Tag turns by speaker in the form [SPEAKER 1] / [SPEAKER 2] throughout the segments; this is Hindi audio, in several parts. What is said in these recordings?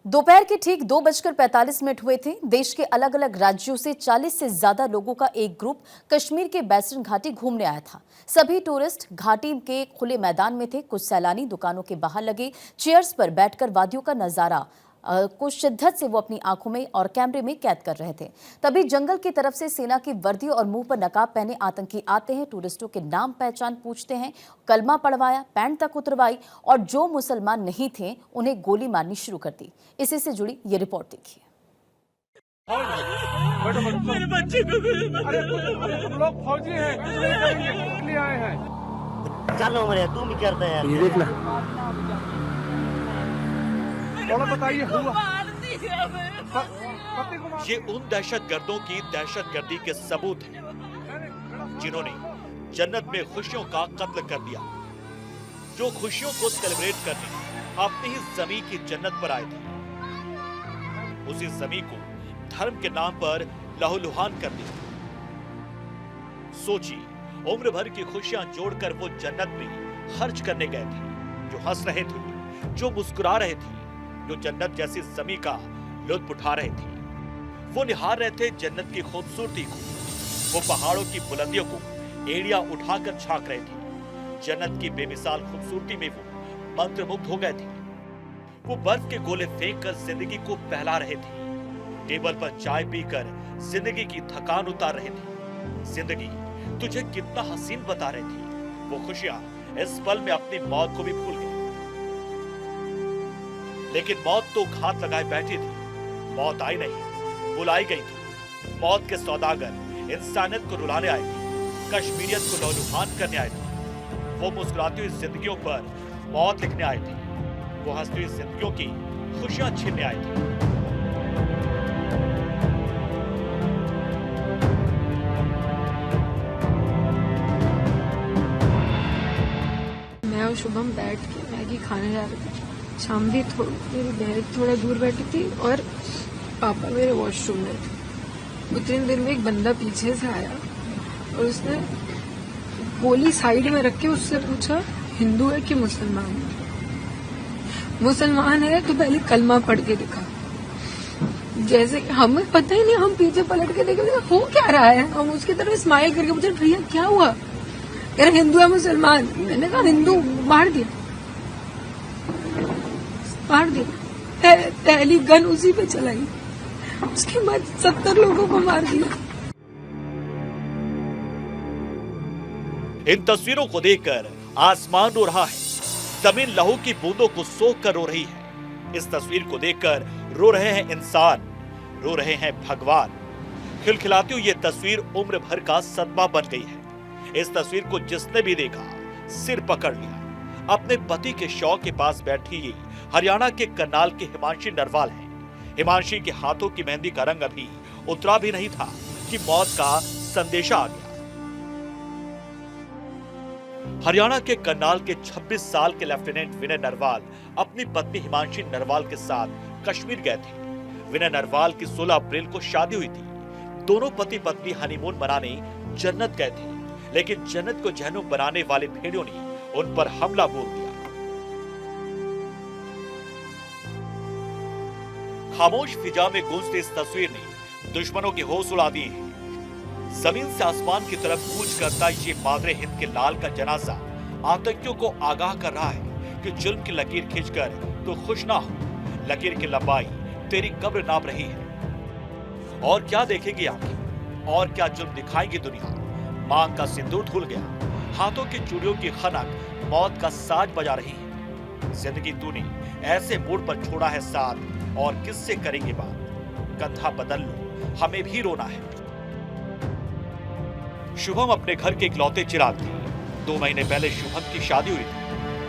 [SPEAKER 1] दोपहर के ठीक 2:45 हुए थे। देश के अलग अलग राज्यों से 40 से ज्यादा लोगों का एक ग्रुप कश्मीर के बैसरन घाटी घूमने आया था। सभी टूरिस्ट घाटी के खुले मैदान में थे। कुछ सैलानी दुकानों के बाहर लगे चेयर्स पर बैठकर वादियों का नजारा को शिद्दत से वो अपनी आंखों में और कैमरे में कैद कर रहे थे। तभी जंगल की तरफ से सेना की वर्दी और मुंह पर नकाब पहने आतंकी आते हैं। टूरिस्टों के नाम पहचान पूछते हैं, कलमा पढ़वाया, पैंट तक उतरवाई और जो मुसलमान नहीं थे उन्हें गोली मारनी शुरू कर दी। इसी से जुड़ी ये रिपोर्ट देखिए।
[SPEAKER 2] मेरे बच्चे को हम लोग फौजी हैं, इसलिए आए हैं।
[SPEAKER 3] चलो मेरे तू भी करता है यार।
[SPEAKER 2] ये देख ना, बताइए
[SPEAKER 4] ये उन दहशतगर्दों की दहशतगर्दी के सबूत हैं जिन्होंने जन्नत में खुशियों का कत्ल कर दिया, जो खुशियों को सेलिब्रेट करने अपनी ही जमीन की जन्नत पर आए थे। उसी जमीन को धर्म के नाम पर लहूलुहान कर दिया। सोचिए, उम्र भर की खुशियां जोड़कर वो जन्नत में खर्च करने गए थे, जो हंस रहे थे, जो मुस्कुरा रहे थे, जो जन्नत जैसी जमीन का लुत्फ उठा रहे थे। वो निहार रहे थे जन्नत की खूबसूरती को, वो पहाड़ों की बुलंदियों को एड़ियां उठाकर झांक रहे थे। जन्नत की बेमिसाल खूबसूरती में वो मंत्रमुग्ध हो गए थे। वो बर्फ के गोले फेंक कर जिंदगी को बहला रहे थे। टेबल पर चाय पीकर जिंदगी की थकान उतार रहे थे। जिंदगी तुझे कितना हसीन बता रही थी। वो खुशियां इस पल में अपनी मौत को भी भूल गई। लेकिन मौत तो घात लगाए बैठी थी। मौत आई नहीं, बुलाई गई थी। मौत के सौदागर इंसानियत को रुलाने आए थे, कश्मीरियत को लहूलुहान करने आए थे। वो मुस्कुराती हुई जिंदगियों पर मौत लिखने आए थे। वो हंसती हुई जिंदगियों की खुशियां छीनने आए थे।
[SPEAKER 5] मैं और शुभम बैठ के मैगी खाने जा रहे थे। शाम भी मेरी बहन थोड़ा दूर बैठी थी और पापा मेरे वॉशरूम में थे। उतनी देर में एक बंदा पीछे से आया और उसने गोली साइड में रख के उससे पूछा, हिंदू है कि मुसलमान है? मुसलमान है तो पहले कलमा पढ़ के दिखा। जैसे कि हमें पता ही नहीं, हम पीछे पलट के देखे हो क्या रहा है। हम उसकी तरफ स्माइल करके पूछे, भैया क्या हुआ? यार हिंदू है मुसलमान? मैंने कहा हिंदू, मार दिया। पहली गन उसी पे चलाई, उसके बाद 70 लोगों को मार दिया।
[SPEAKER 4] इन तस्वीरों को देखकर आसमान रो रहा है, जमीन लहू की बूंदों को सोख कर रो रही है। इस तस्वीर को देखकर रो रहे हैं इंसान, रो रहे हैं भगवान। खिलखिलाती हुई ये तस्वीर उम्र भर का सदमा बन गई है। इस तस्वीर को जिसने भी देखा सिर पकड़ लिया। अपने पति के शव के पास बैठी ये हरियाणा के करनाल के हिमांशी नरवाल है। हिमांशी के हाथों की मेहंदी का रंग अभी उतरा भी नहीं था कि मौत का संदेशा आ गया। हरियाणा के करनाल के 26 साल के लेफ्टिनेंट विनय नरवाल अपनी पत्नी हिमांशी नरवाल के साथ कश्मीर गए थे। विनय नरवाल की 16 अप्रैल को शादी हुई थी। दोनों पति पत्नी हनीमून मनाने जन्नत गए थे, लेकिन जन्नत को जहन्नुम बनाने वाले भेड़ियों ने उन पर हमला बोल दिया। खामोश फिजा में गूंजती इस तस्वीर ने दुश्मनों के होश उड़ा दिए हैं। जमीन से आसमान की तरफ कूच करता ये मादरे हिंद के लाल का जनाजा आतंकियों को आगाह कर रहा है कि जुल्म की लकीर खींचकर तो खुश ना हो, लकीर की लंबाई तेरी कब्र नाप रही है। और क्या देखेगी आंखें, और क्या जुल्म दिखाएगी दुनिया। मांग का सिंदूर धुल गया, हाथों की चूड़ियों की खनक मौत का साज बजा रही है। जिंदगी तूने ऐसे मोड़ पर छोड़ा है साथ, और किससे करेंगे बात। कंधा बदल लो, हमें भी रोना है। शुभम अपने घर के इकलौते चिराग थे। 2 महीने पहले शुभम की शादी हुई थी।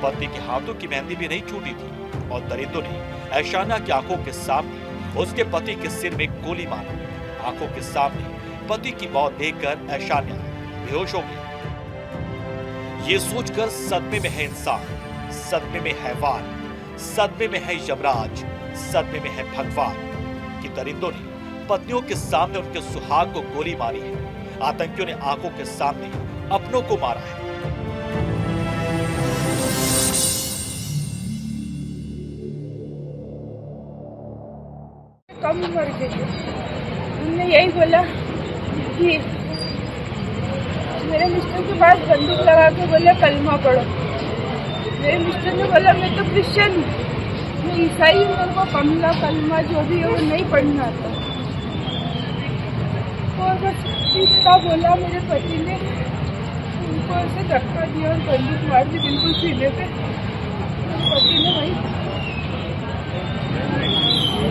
[SPEAKER 4] पत्नी के हाथों की मेहंदी भी नहीं छूटी थी और दरिंदों ने ऐशाना की आंखों के सामने उसके पति के सिर में गोली मारी। आंखों के सामने पति की मौत देखकर ऐशाना बेहोश हो गई। ये सोचकर सदमे में है इंसान, सदमे में हैवान, सदमे में है यमराज, सदमे में है भगवान कि दरिंदों ने पत्नियों के सामने उनके सुहाग को गोली मारी है। आतंकियों ने आंखों के सामने अपनों को मारा है।
[SPEAKER 3] कम उम्र के थे। उन्होंने यही बोला कि मेरे मिस्टर के पास बंदूक लगा के बोले कलमा पढ़ो। मेरे मिस्टर ने बोला मैं तो क्रिश्चियन हूँ, मैं ईसाई हूँ, मेरे को कलमा जो भी है वो नहीं पढ़ना आता। और बस इतना बोला मेरे पति ने, उनको ऐसे धक्का दिया और बंदूक मार दी बिल्कुल सीने पे। मेरे पति ने वही